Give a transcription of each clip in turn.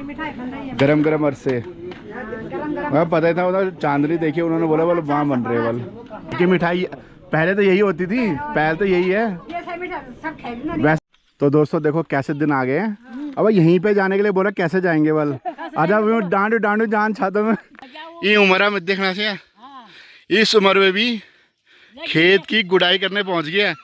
गरम गरम अरसे मैं पता ही था उधर चांदनी देखी उन्होंने बोला बोलो वहाँ बन रहे वाल की मिठाई पहले तो यही होती थी, पहले तो यही है वैसे। तो दोस्तों देखो कैसे दिन आ गए हैं। अब यहीं पे जाने के लिए बोला कैसे जाएंगे वाल आजा डांडू डांडू जान छातों में ये उम्र में देखना से इस उम्र में भी खेत की गुड़ाई करने पहुंच गया।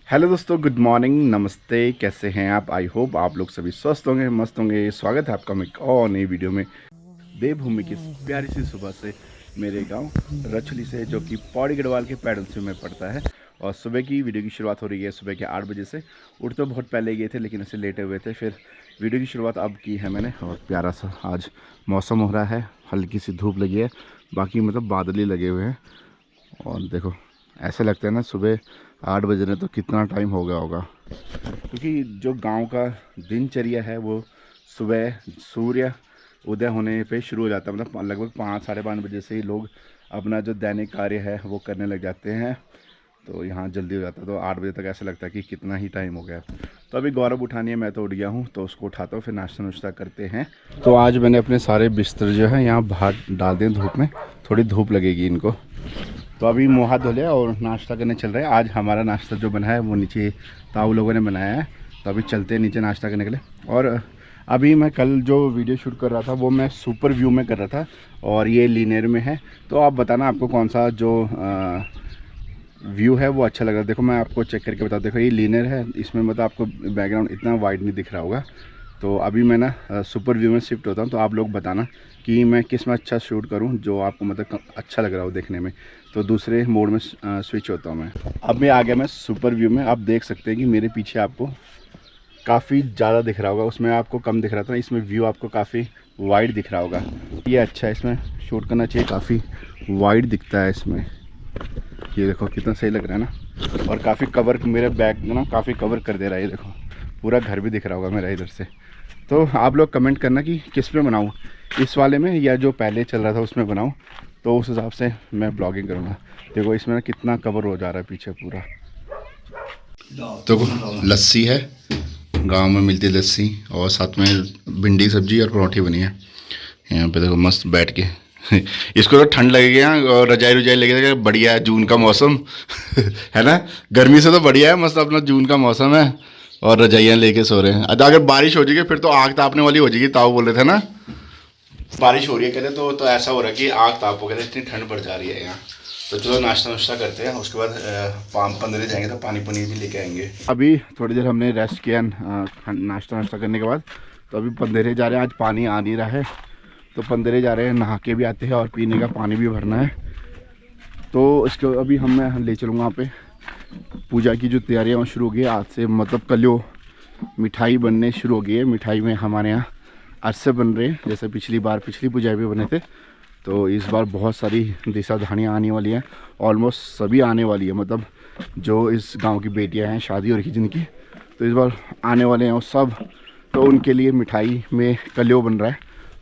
हेलो दोस्तों, गुड मॉर्निंग, नमस्ते, कैसे हैं आप? आई होप आप लोग सभी स्वस्थ होंगे, मस्त होंगे। स्वागत है आपका एक और नई वीडियो में। देवभूमि की प्यारी सी सुबह से मेरे गांव रछली से, जो कि पौड़ी गढ़वाल के पैडल में पड़ता है। और सुबह की वीडियो की शुरुआत हो रही है सुबह के 8 बजे से। उठ तो बहुत पहले गए थे लेकिन ऐसे लेटे हुए थे, फिर वीडियो की शुरुआत अब की है मैंने। और प्यारा सा आज मौसम हो रहा है, हल्की सी धूप लगी है, बाकी मतलब बादल ही लगे हुए हैं। और देखो ऐसे लगता है ना सुबह 8 बज रहे तो कितना टाइम हो गया होगा, क्योंकि जो गांव का दिनचर्या है वो सुबह सूर्य उदय होने पे शुरू हो जाता है। मतलब लगभग 5 साढ़े 5 बजे से ही लोग अपना जो दैनिक कार्य है वो करने लग जाते हैं। तो यहाँ जल्दी हो जाता है, तो 8 बजे तक ऐसा लगता है कि कितना ही टाइम हो गया। तो अभी गौरव उठानी है, मैं तो उठ गया हूँ, तो उसको उठाता हूँ, फिर नाश्ता नुश्ता करते हैं। तो आज मैंने अपने सारे बिस्तर जो है यहाँ बाहर डाल दिए धूप में, थोड़ी धूप लगेगी इनको। तो अभी मुँह हाथ धो लिया और नाश्ता करने चल रहे हैं। आज हमारा नाश्ता जो बना है वो नीचे ताऊ लोगों ने बनाया है, तो अभी चलते हैं नीचे नाश्ता करने के लिए। और अभी मैं कल जो वीडियो शूट कर रहा था वो मैं सुपर व्यू में कर रहा था, और ये लीनियर में है। तो आप बताना आपको कौन सा जो व्यू है वो अच्छा लग रहा है। देखो मैं आपको चेक करके बता, देखो ये लीनियर है, इसमें मतलब आपको बैकग्राउंड इतना वाइड नहीं दिख रहा होगा। तो अभी मैं ना सुपर व्यू में शिफ्ट होता हूँ, तो आप लोग बताना कि मैं किस में अच्छा शूट करूँ, जो आपको मतलब अच्छा लग रहा हो देखने में। तो दूसरे मोड में स्विच होता हूँ मैं। अब मैं आ गया मैं सुपर व्यू में। आप देख सकते हैं कि मेरे पीछे आपको काफ़ी ज़्यादा दिख रहा होगा, उसमें आपको कम दिख रहा था, इसमें व्यू आपको काफ़ी वाइड दिख रहा होगा। ये अच्छा है, इसमें शूट करना चाहिए, काफ़ी वाइड दिखता है इसमें। ये देखो कितना सही लग रहा है ना, और काफ़ी कवर मेरे बैक ना काफ़ी कवर कर दे रहा है। ये देखो पूरा घर भी दिख रहा होगा मेरा इधर से। तो आप लोग कमेंट करना कि किस पे बनाऊँ, इस वाले में या जो पहले चल रहा था उसमें बनाऊँ, तो उस हिसाब से मैं ब्लॉगिंग करूँगा। देखो इसमें कितना कवर हो जा रहा है पीछे पूरा। तो लस्सी है, गांव में मिलती है लस्सी, और साथ में भिंडी की सब्जी और परोठी बनी है। यहाँ पे देखो मस्त बैठ के इसको तो ठंड लगेगी और रजाई रुजाई लगेगा। बढ़िया है जून का मौसम है ना, गर्मी से तो बढ़िया है, मस्त अपना जून का मौसम है, और रजाइयाँ लेके सो रहे हैं। अगर बारिश हो जाएगी फिर तो आग तापने वाली हो जाएगी। ताऊ बोल रहे थे ना बारिश हो रही है, कहते तो ऐसा हो रहा है कि आग ताप हो गया, इतनी ठंड बढ़ जा रही है यहाँ। तो चलो नाश्ता नुश्ता करते हैं, उसके बाद पंदरे जाएंगे तो पानी पुनी भी लेके आएंगे। अभी थोड़ी देर हमने रेस्ट किया नाश्ता नाश्ता करने के बाद, तो अभी पंदरे जा रहे हैं। आज पानी आ नहीं रहा है, तो पंदरे जा रहे हैं, नहा के भी आते हैं और पीने का पानी भी भरना है। तो इसको अभी मैं ले चलूँगा वहाँ पे। पूजा की जो तैयारियाँ शुरू हो गई आज से, मतलब कल मिठाई बनने शुरू हो गई है। मिठाई में हमारे यहाँ अरसे बन रहे हैं, जैसे पिछली पूजा भी बने थे। तो इस बार बहुत सारी दिशा धानियाँ आने वाली हैं, ऑलमोस्ट सभी आने वाली है। मतलब जो इस गांव की बेटियां हैं शादी हो रही जिनकी, तो इस बार आने वाले हैं वो सब। तो उनके लिए मिठाई में कलियो बन रहा है,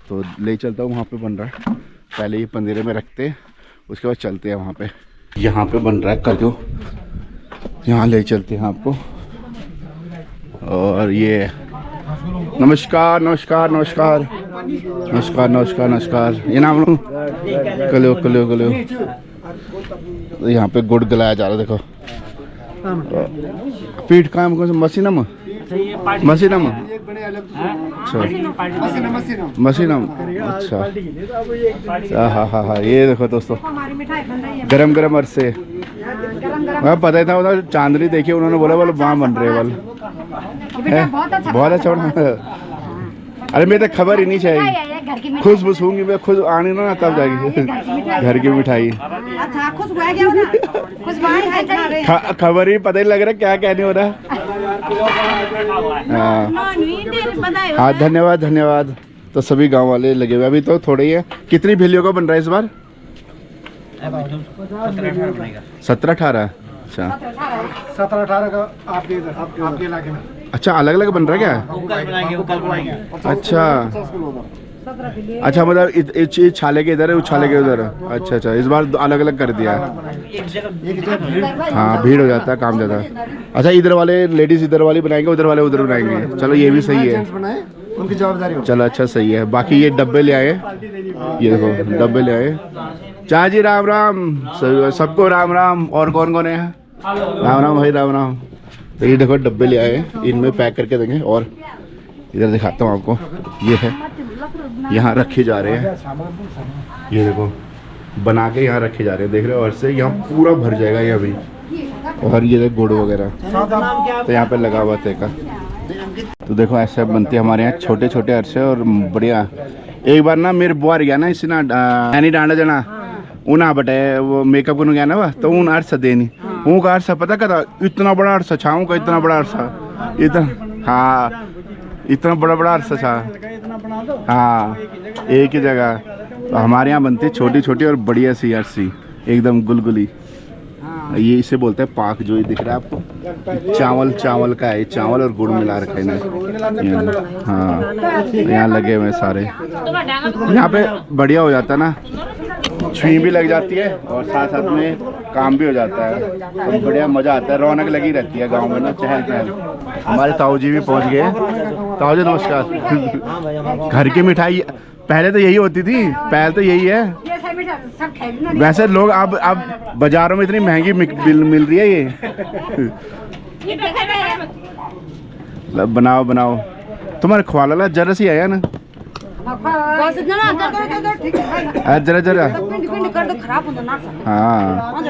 तो ले चलता हूँ वहाँ पे बन रहा है। पहले ये पंदेरे में रखते हैं, उसके बाद चलते हैं वहाँ पे। यहाँ पे बन रहा है कलियो, यहाँ ले चलते हैं आपको। और ये नमस्कार नमस्कार नमस्कार नमस्कार नमस्कार नमस्कार, ये नाम लो कलियो कलियो कलियो। तो यहाँ पे गुड़ गलाया जा रहा है, देखो पीठ का मसीनम मसीनम, अच्छा मसीनम, अच्छा हाँ हाँ हाँ। ये देखो दोस्तों गरम गरम अरसे मैं पता ही था उधर चांदनी देखी उन्होंने बोला बोलो वहाँ बन रहे वाल बहुत अच्छा बना। अरे मेरे तो खबर ही नहीं चाहिए, खुश बुश होंगी मैं खुद आने ना तब जाएगी घर की मिठाई। खबर ही पता ही लग रहा है क्या कहने हो रहा है। हाँ धन्यवाद धन्यवाद। तो सभी गांव वाले लगे हुए, अभी तो थोड़े ही है। कितनी भेलियों का बन रहा है इस बार? 17-18। अच्छा 17-18 का आपके इलाके में। अच्छा अलग अलग बन रहा है क्या? अच्छा अच्छा मतलब ये छाले के इधर है, उछाले के उधर है। अच्छा अच्छा, इस बार अलग अलग कर दिया है। हाँ भीड़ हो जाता है, काम ज़्यादा। अच्छा इधर वाले लेडीज इधर वाली बनाएंगे, उधर वाले उधर बनाएंगे। चलो ये भी सही है, उनकी जवाबदारी हो। चलो अच्छा सही है। बाकी ये डब्बे ले आए, ये देखो डब्बे ले आए। चाचा जी राम राम, सबको राम राम। और कौन कौन है? राम राम भाई, राम राम। तो ये देखो डब्बे ले आए, इनमें पैक करके देंगे। और इधर दिखाता हूँ आपको, ये है यहाँ रखे जा रहे हैं, ये देखो बना के यहाँ रखे जा रहे हैं, देख रहे हो। और से यहाँ पूरा भर जाएगा ये अभी। और ये देखो गुड़ वगैरह तो यहाँ पे लगा हुआ तेका। तो देखो ऐसे बनते हैं हमारे यहाँ छोटे छोटे अरसे और बढ़िया। एक बार ना मेरे बुआ गया ना, इसी ना एनी डांडा जना उना बटे वो मेकअप करने गया ना वह, तो उन अरसा देनी हूँ का अरसा पता कदा इतना बड़ा अरसा छाऊँ का, इतना बड़ा अरसा, इतना हाँ इतना बड़ा बड़ा अरसा छा, हाँ एक ही जगह। तो हमारे यहाँ बनती है छोटी छोटी और बढ़िया सी अरसी, एकदम गुलगुली। ये इसे बोलते हैं पाक, जो ये दिख रहा है आपको, चावल चावल का है, चावल और गुड़ मिला रखा है इन्हें। हाँ यहाँ लगे हुए सारे, यहाँ पे बढ़िया हो जाता है ना, छुई भी लग जाती है और साथ साथ में काम भी हो जाता है, तो बढ़िया मज़ा आता है, रौनक लगी रहती है गांव में ना, चहल पहल। हमारे ताऊ जी भी पहुंच गए। ताऊ जी नमस्कार। घर की मिठाई पहले तो यही होती थी, पहले तो यही है। वैसे लोग अब बाजारों में इतनी महंगी मिल रही है ये। बनाओ बनाओ, तुम्हारे ख्वाला जरा सी आया ना, जरा जरा हाँ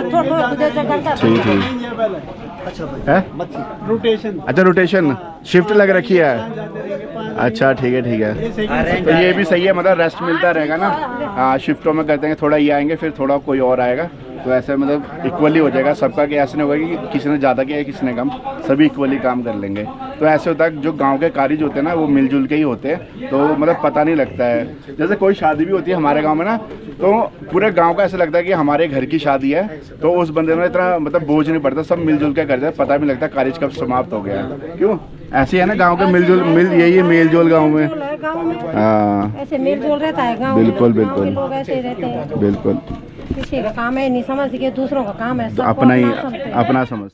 ठीक ठीक है। रोटेशन, अच्छा रोटेशन शिफ्ट लग रखी है। अच्छा ठीक है ठीक है, तो ये भी सही है, मतलब रेस्ट मिलता रहेगा ना। हाँ शिफ्टों में करते हैं, थोड़ा ये आएंगे फिर थोड़ा कोई और आएगा, तो ऐसे मतलब इक्वली हो जाएगा सबका, कि ऐसे नहीं होगा कि किसी ने ज़्यादा किया है किसी ने कम, सभी इक्वली काम कर लेंगे। तो ऐसे होता है जो गांव के कार्य होते हैं ना वो मिलजुल के ही होते हैं, तो मतलब पता नहीं लगता है। जैसे कोई शादी भी होती है हमारे गांव में ना, तो पूरे गांव का ऐसा लगता है कि हमारे घर की शादी है, तो उस बंदे में इतना मतलब बोझ नहीं पड़ता, सब मिलजुल के करते हैं, पता भी लगता है कार्य कब समाप्त हो गया है। क्यों ऐसे है ना गांव के यही है मेल जोल गाँव में। हाँ ऐसे मेल जोल रहता है गाँव, बिल्कुल बिल्कुल लोग ऐसे रहते हैं, बिल्कुल। किसी का काम है नहीं समझ के, दूसरों का काम है, तो अपना ही अपना समझ।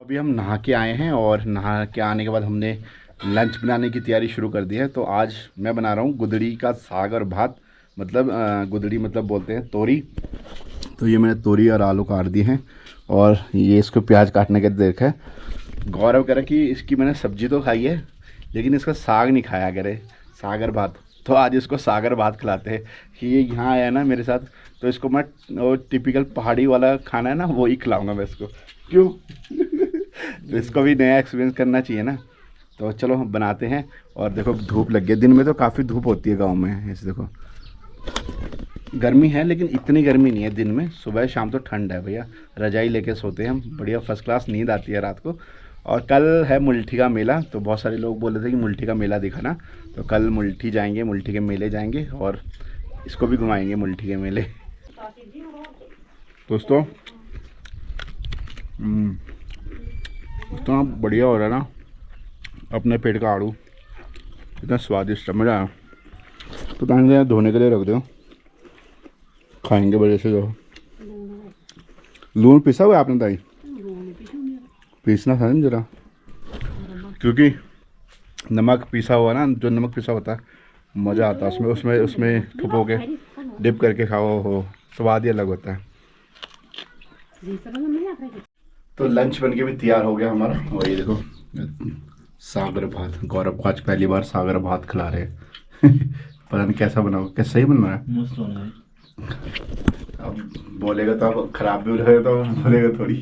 अभी हम नहा के आए हैं और नहा के आने के बाद हमने लंच बनाने की तैयारी शुरू कर दी है। तो आज मैं बना रहा हूँ गुदड़ी का साग और भात, मतलब गुदड़ी मतलब बोलते हैं तोरी। तो ये मैंने तोरी और आलू काट दिए हैं और ये इसको प्याज काटने के देखा है। गौरव कह रहा कि इसकी मैंने सब्जी तो खाई है लेकिन इसका साग नहीं खाया करे, सागर भात। तो आज इसको सागर भात खिलाते हैं। ये यहाँ आया ना मेरे साथ, तो इसको मैं वो टिपिकल पहाड़ी वाला खाना है ना वो ही खिलाऊँगा मैं इसको। क्यों तो इसको भी नया एक्सपीरियंस करना चाहिए ना। तो चलो हम बनाते हैं। और देखो धूप लग गई, दिन में तो काफ़ी धूप होती है गांव में। ऐसे देखो गर्मी है लेकिन इतनी गर्मी नहीं है दिन में, सुबह शाम तो ठंड है भैया, रजाई लेके सोते हैं हम, बढ़िया फर्स्ट क्लास नींद आती है रात को। और कल है मुल्ठी का मेला, तो बहुत सारे लोग बोल रहे थे कि मुल्ठी का मेला दिखाना, तो कल मुल्ठी जाएंगे, मुल्ठी के मेले जाएंगे और इसको भी घुमाएंगे मुल्ठी के मेले। दोस्तों इतना बढ़िया हो रहा है ना अपने पेट का आड़ू, इतना स्वादिष्ट, मज़ा आया। तो ताकि धोने के लिए रख दो, खाएंगे बड़े से। जो लून पिसा हुआ है आपने ताई? पीसना था ना जरा, क्योंकि नमक पिसा हुआ ना, जो नमक पिसा होता है मज़ा आता है उसमें, उसमें ठुपो के डिप करके खाओ, हो स्वाद ही अलग होता है। तो लंच बनके भी तैयार हो गया हमारा। और ये देखो सागर भात, गौरव को आज पहली बार सागर भात खिला रहे हैं। पता नहीं कैसा बना, कैसा सही बन रहा है। अब बोलेगा तो अब खराब भी हो रहा है, तो बोलेगा थोड़ी।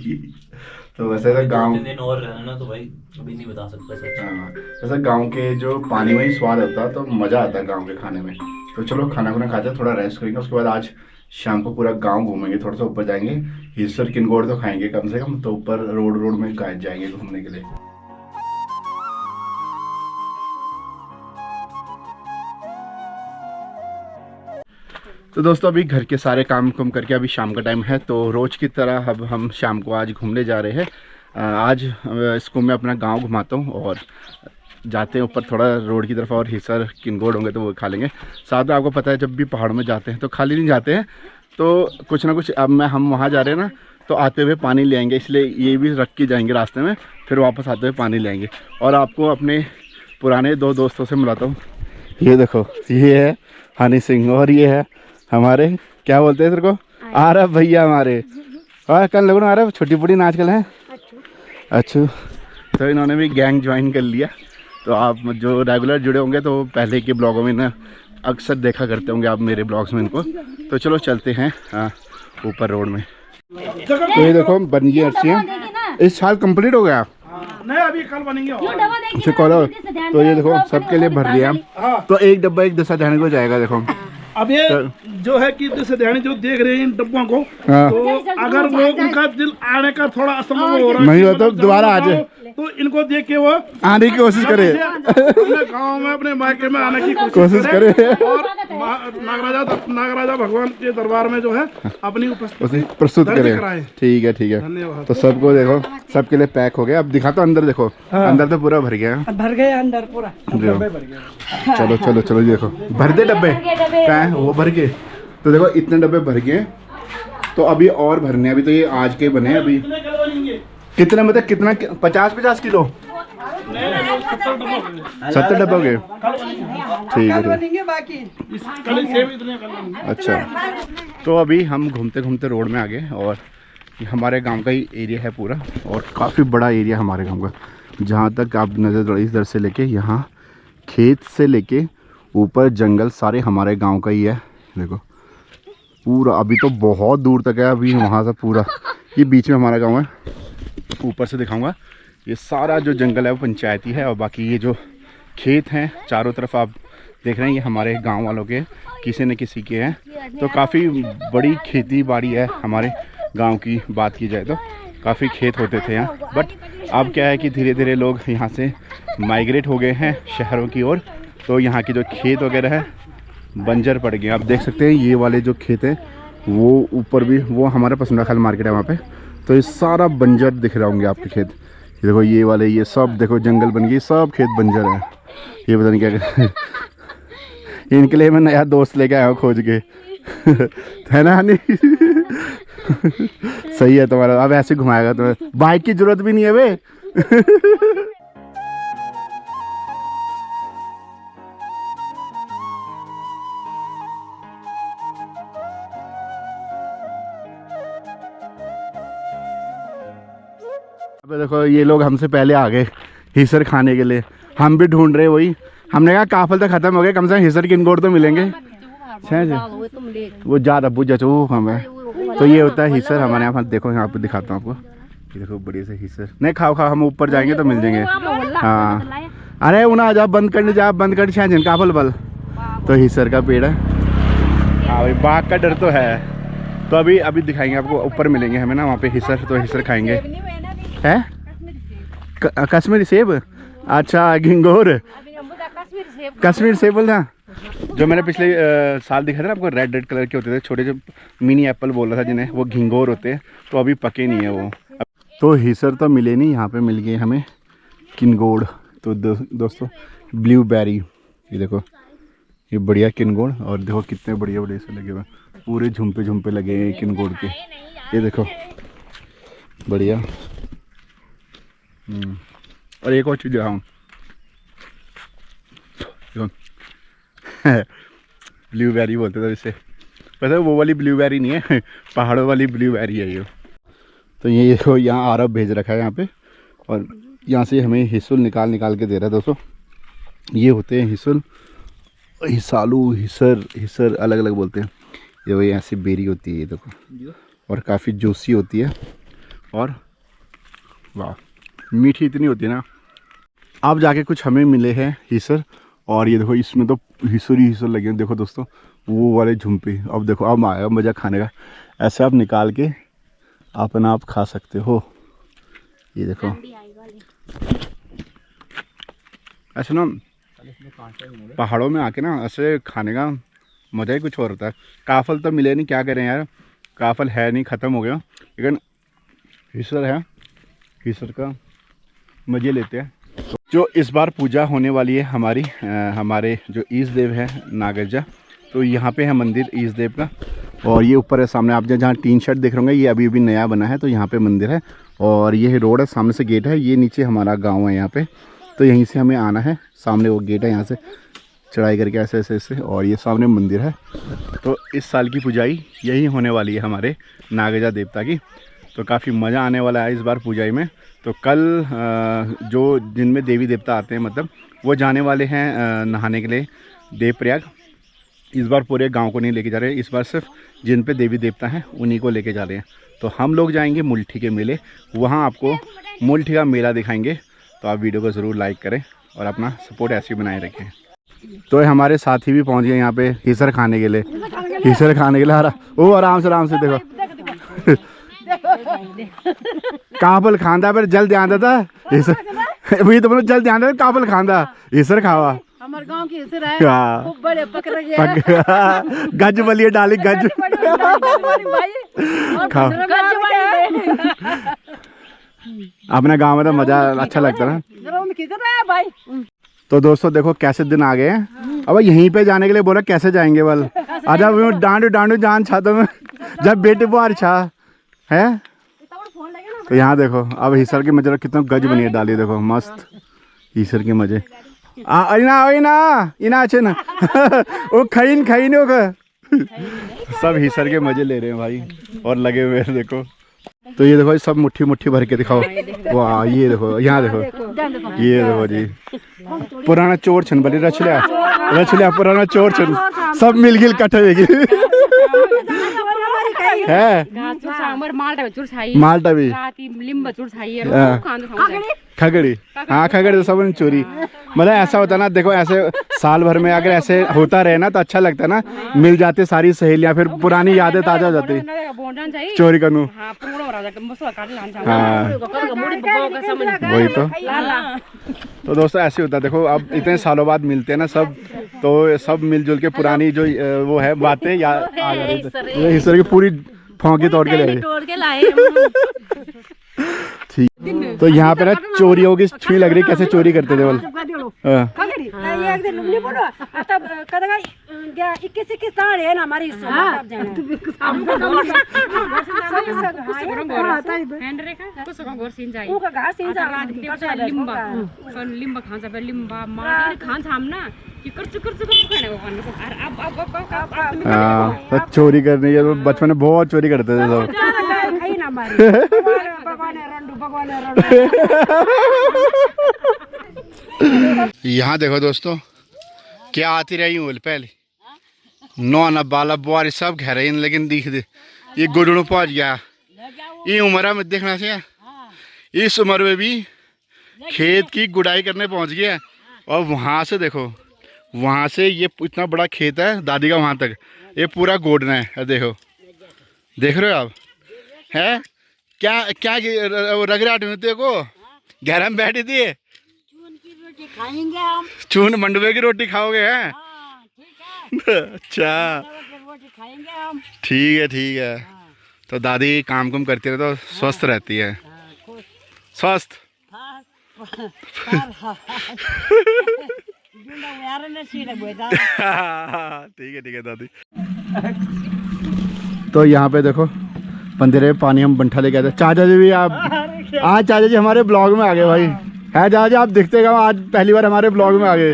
तो वैसे तो गाँव दिन और रहना ना, तो भाई अभी नहीं बता सकता सच। हाँ वैसे गाँव के जो पानी में ही स्वाद होता है, तो मज़ा आता है गाँव के खाने में। तो चलो खाना खुना खाते हैं, थोड़ा रेस्ट करेंगे, उसके बाद आज शाम को पूरा गांव घूमेंगे, थोड़ा सा ऊपर जाएंगे, हिस्सर किनगोड़ तो खाएंगे कम से कम, तो ऊपर रोड में जाएंगे घूमने के लिए। तो दोस्तों अभी घर के सारे काम कुम करके अभी शाम का टाइम है, तो रोज़ की तरह अब हम शाम को आज घूमने जा रहे हैं। आज इसको मैं अपना गांव घुमाता हूं और जाते हैं ऊपर थोड़ा रोड की तरफ, और हिसर किनगोड़ होंगे तो वो खा लेंगे। साथ में आपको पता है जब भी पहाड़ों में जाते हैं तो खाली नहीं जाते हैं, तो कुछ ना कुछ अब हम वहाँ जा रहे हैं ना, तो आते हुए पानी ले आएंगे, इसलिए ये भी रख के जाएंगे रास्ते में, फिर वापस आते हुए पानी ले आएंगे। और आपको अपने पुराने 2 दोस्तों से मिलाता हूँ। ये देखो, ये है हनी सिंह और ये है हमारे क्या बोलते हैं तेरे को, आरब भैया हमारे। और कल लोगों ने आरब छोटी बड़ी नाच कल है अच्छू। तो इन्होंने भी गैंग ज्वाइन कर लिया। तो आप जो रेगुलर जुड़े होंगे तो पहले के ब्लॉगों में ना अक्सर देखा करते होंगे आप मेरे ब्लॉग्स में इनको। तो चलो चलते हैं ऊपर रोड में। तो ये देखो बन गई अर्चियाँ, इस साल कंप्लीट हो गया। नहीं अभी कल बनेंगे। अच्छा कॉलो, तो ये देखो सबके लिए भर दिया, तो एक डब्बा एक दशा जाने को जाएगा। देखो अब ये जो है कि जैसे ध्यान जो देख रहे हैं इन डब्बों को, तो अगर वो उनका दिल आने का थोड़ा असंभव हो रहा है, नहीं हो तो दोबारा आ जाए, तो इनको देख के वो आने की कोशिश करे, अपने गांव में अपने मायके में आने की कोशिश करे और नागराजा भगवान के दरबार में जो है अपनी उपस्थिति प्रस्तुत करे। ठीक है ठीक है। तो सबको देखो, सबके लिए पैक हो गया। अब दिखा तो अंदर देखो, अंदर तो पूरा भर गया, भर गया अंदर पूरा। चलो चलो चलो देखो, भर दे डब्बे क्या है वो भर के। तो देखो इतने डब्बे भर गए, तो अभी और भरने। अभी तो ये आज के बने हैं। अभी कितने मतलब कितना 50 किलो 70 डब्बे हो गए। ठीक है। अच्छा, तो अभी हम घूमते घूमते रोड में आ गए और हमारे गांव का ही एरिया है पूरा, और काफ़ी बड़ा एरिया हमारे गांव का। जहाँ तक आप नज़र दौड़ाई इधर से लेके यहाँ खेत से लेके ऊपर जंगल सारे हमारे गांव का ही है। देखो पूरा, अभी तो बहुत दूर तक है। अभी वहाँ से पूरा ये बीच में हमारा गांव है। ऊपर से दिखाऊंगा, ये सारा जो जंगल है वो पंचायती है, और बाकी ये जो खेत हैं चारों तरफ आप देख रहे हैं ये हमारे गांव वालों के, किसी न किसी के हैं। तो काफ़ी बड़ी खेती बाड़ी है हमारे गांव की बात की जाए तो, काफ़ी खेत होते थे यहाँ। बट अब क्या है कि धीरे धीरे लोग यहाँ से माइग्रेट हो गए हैं शहरों की ओर, तो यहाँ की जो खेत वगैरह है बंजर पड़ गए। आप देख सकते हैं ये वाले जो खेत हैं वो ऊपर भी, वो हमारा पसंदा खाल मार्केट है वहाँ पे, तो ये सारा बंजर दिख रहा होंगे आपके खेत। ये देखो ये वाले, ये सब देखो जंगल बन गई, सब खेत बंजर है। ये पता नहीं क्या कर इनके लिए मैं नया दोस्त लेके आया हूँ खोज के है ना हनी सही है तुम्हारा, अब ऐसे घुमाएगा तुम्हें, बाइक की जरूरत भी नहीं है वे अब देखो ये लोग हमसे पहले आ गए हिसर खाने के लिए, हम भी ढूंढ रहे वही। हमने कहा काफल तो खत्म हो गए, कम से कम हिसर किनगोड़ तो मिलेंगे। वो ज़्यादा बुझा वो हमें, तो ये होता है हिसर हमारे यहाँ। देखो यहाँ पे दिखाता हूँ आपको, ये देखो बढ़िया से हिसर। नहीं खाओ खाओ, हम ऊपर जाएंगे तो मिल जाएंगे। हाँ अरे उन्हें जा बंद करने जा, बंद कर छः काफल बल। तो हिसर का पेड़ है। हाँ भाई बाघ का डर तो है। तो अभी अभी दिखाएंगे आपको, ऊपर मिलेंगे हमें ना वहाँ पे हिसर, तो हिसर खाएंगे। है कश्मीरी सेब, अच्छा घिंगोर कश्मीर सेब बोल रहा, जो मैंने पिछले साल दिखा था ना आपको, रेड रेड कलर के होते थे छोटे, जो मिनी एप्पल बोल रहा था जिन्हें, वो घिंगोर होते हैं। तो अभी पके नहीं है वो। तो हिसर तो मिले नहीं, यहाँ पे मिल गए हमें किनगोड़। तो दोस्तों ब्लूबेरी, ये देखो ये बढ़िया किनगोड़, और देखो कितने बढ़िया बढ़िया से लगे हुए, पूरे झुम्पे झुम्पे लगे हैं किनगोड़ के। ये देखो बढ़िया। और एक और चीज़ दिखाऊँ ब्लूबेरी बोलते थे इसे, वैसे वो वाली ब्लूबेरी नहीं है, पहाड़ों वाली ब्लूबेरी है ये। तो ये देखो यहाँ आरब भेज रखा है यहाँ पे, और यहाँ से हमें हिसुल निकाल निकाल के दे रहा है। दोस्तों ये होते हैं हिसुल, हिसालू, हिसर अलग अलग बोलते हैं। ये वही ऐसी बेरी होती है ये देखो, और काफ़ी जूसी होती है, और वाह मीठी इतनी होती है ना। अब जाके कुछ हमें मिले हैं हिसर, और ये देखो इसमें तो हिसर ही हिसर लगे हैं। देखो दोस्तों वो वाले झुम्पे, अब देखो अब आएगा मज़ा खाने का। ऐसे आप निकाल के अपना आप खा सकते हो। ये देखो ऐसे ना पहाड़ों में आके ना ऐसे खाने का मज़ा ही कुछ और होता है। काफल तो मिले नहीं, क्या करें यार, काफल है नहीं, ख़त्म हो गया, लेकिन हिस्सर है, हिस्सर का मज़े लेते हैं। तो जो इस बार पूजा होने वाली है हमारी, हमारे जो ईश देव है नागरजा, तो यहाँ पे है मंदिर ईश देव का। और ये ऊपर है सामने, आप जहाँ टीन शेड देख रहे होंगे, ये अभी अभी नया बना है, तो यहाँ पे मंदिर है। और ये रोड है, सामने से गेट है, ये नीचे हमारा गांव है यहाँ पे, तो यहीं से हमें आना है। सामने वो गेट है, यहाँ से चढ़ाई करके ऐसे ऐसे ऐसे, और ये सामने मंदिर है। तो इस साल की पूजाई यही होने वाली है हमारे नागरजा देवता की, तो काफ़ी मज़ा आने वाला है इस बार पूजाई में। तो कल जो जिनमें देवी देवता आते हैं, मतलब वो जाने वाले हैं नहाने के लिए देवप्रयाग। इस बार पूरे गांव को नहीं लेके जा रहे, इस बार सिर्फ जिन पे देवी देवता हैं उन्हीं को लेके जा रहे हैं। तो हम लोग जाएंगे मुल्ठी के मेले, वहाँ आपको मुल्ठी का मेला दिखाएंगे। तो आप वीडियो को ज़रूर लाइक करें और अपना सपोर्ट ऐसे ही बनाए रखें। तो हमारे साथी भी पहुँच गए यहाँ पे हिस्सर खाने के लिए, हिस्सर खाने के लिए। ओ आराम से देखो काफल खांदा, पर जल्द ध्यान देता वही तो बोलो, जल्द ध्यान देता काफल खांदा, हिस्सर खावा हमारे गांव की हिस्सा है, खूब बड़े पकड़ गया, गज बलिए डाली गज खाओ। अपने गांव में तो मजा अच्छा लगता है ना। तो दोस्तों देखो कैसे दिन आ गए हैं। अब यहीं पे जाने के लिए बोला, कैसे जाएंगे बल, आजा डांडू डांडू जान छातो में जब बेटे बुआर छा है। तो यहाँ देखो अब हिस्सर के मजे कितना गज बनिए डाली, देखो मस्त हिस्सर के मजे। इना अच्छे ना वो खईन होगा। सब हिस्सर के मजे ले रहे हैं भाई, और लगे हुए हैं देखो। तो ये देखो सब मुट्ठी मुट्ठी भर के दिखाओ, वाह ये देखो, यहाँ देखो, ये देखो जी पुराना चोर छन बली रच लिया पुराना चोर छन, सब मिलगिल कट्ठे है। माल्टा भी खगड़ी, हाँ खगड़ी तो सब चोरी, मतलब ऐसा होता ना, देखो ऐसे साल भर में अगर ऐसे होता रहे ना तो अच्छा लगता है ना, मिल जाते सारी सहेलियां, फिर पुरानी यादें ताजा हो जाती चोरी करनू। हाँ वही तो दोस्तों ऐसे होता है। देखो अब इतने सालों बाद मिलते हैं ना सब, तो सब मिलजुल के पुरानी जो वो है बातें याद आ जाती है। हिस्सर की पूरी फौंकी तोड़ के लाए। ठीक, तो यहाँ पे ना चोरियों की छुई लग रही, कैसे चोरी करते थे बोल। तो चोरी करने के, बचपन में बहुत चोरी करते थे सब। यहाँ देखो दोस्तों क्या आती रही हूँ पहले, नौना बाला बुआरी सब घर है, लेकिन दिख दे ये गुडू पहुँच गया। ये उम्र में देखना से, इस उम्र में भी खेत की गुड़ाई करने पहुँच गया। और वहाँ से देखो, वहाँ से ये इतना बड़ा खेत है दादी का, वहाँ तक ये पूरा गोडना है। देखो देख रहे हो आप, है क्या क्या रगराट में को घर में बैठी थी, खाएंगे हम, चून मंडवे की रोटी खाओगे हैं? अच्छा ठीक है। तो दादी काम कुम करती रहे तो स्वस्थ रहती है, स्वस्थ। ठीक है दादी। तो यहाँ पे देखो पंदिरे पानी हम बंठा लेके आए थे। चाचा जी भी आप आज चाचा जी हमारे ब्लॉग में आ गए भाई, है चाचा जी आप दिखते गए, आज पहली बार हमारे ब्लॉग में आ गए।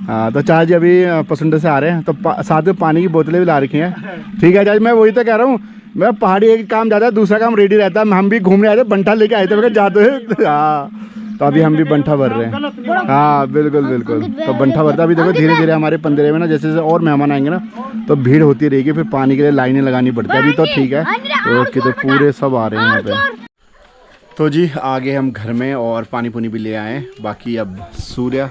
हाँ तो चाचा जी अभी पसंद से आ रहे हैं, तो साथ में पानी की बोतलें भी ला रखी हैं। ठीक है चाचा जी, मैं वही तो कह रहा हूँ, मैं पहाड़ी एक काम ज़्यादा है, दूसरा काम रेडी रहता है। हम भी घूमने आए थे, बंठा लेके आए थे, मैं जाते हैं। हाँ तो अभी हम भी बंठा भर रहे हैं। हाँ बिल्कुल। तो बंठा भरता अभी देखो, धीरे धीरे हमारे पंदिरे में ना जैसे जैसे और मेहमान आएंगे ना तो भीड़ होती रहेगी, फिर पानी के लिए लाइनें लगानी पड़ती है। अभी तो ठीक है, ओके। तो पूरे सब आ रहे हैं यहाँ पे। तो जी आगे हम घर में और पानी पुनी भी ले आए। बाकी अब सूर्य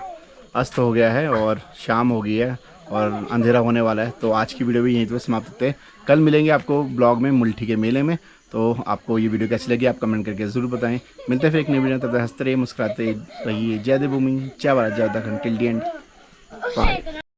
अस्त हो गया है और शाम हो गई है और अंधेरा होने वाला है। तो आज की वीडियो भी यहीं पर समाप्त होते हैं। कल मिलेंगे आपको ब्लॉग में मुल्ठी के मेले में। तो आपको ये वीडियो कैसी लगी आप कमेंट करके ज़रूर बताएं। मिलते हैं फिर एक नई वीडियो, तब तक हंसते रहिए, मुस्कुराते रहिए। जय देवभूमि, जय भारत, जय Uttarakhand, till the end, bye.